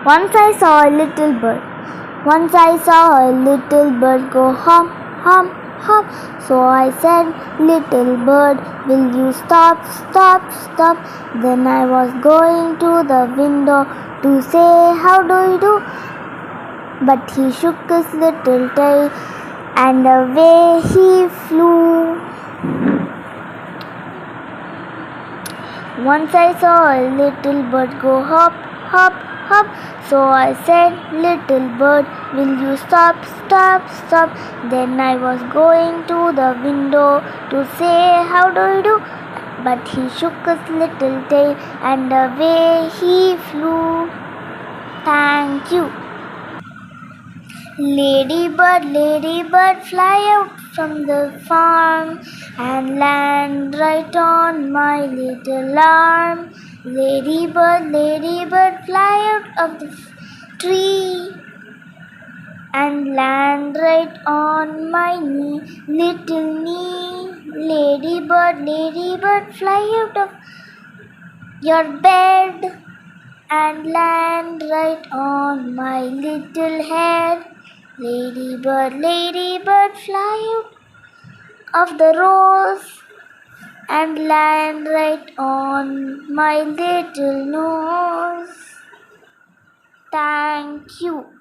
Once I saw a little bird. Once I saw a little bird go hum, hum, hum. So I said, little bird, will you stop, stop, stop? Then I was going to the window to say, how do you do? But he shook his little tail and away he flew. Once I saw a little bird go hop, hop, hop. So I said, little bird, will you stop, stop, stop? Then I was going to the window to say, how do you do? But he shook his little tail and away he flew. Thank you. Ladybird, fly out from the farm and land right on my little arm. Ladybird, fly out of the tree and land right on my little knee. Ladybird, fly out of your bed and land right on my little head. Ladybird, fly out of the rose and land right on my little nose. Thank you.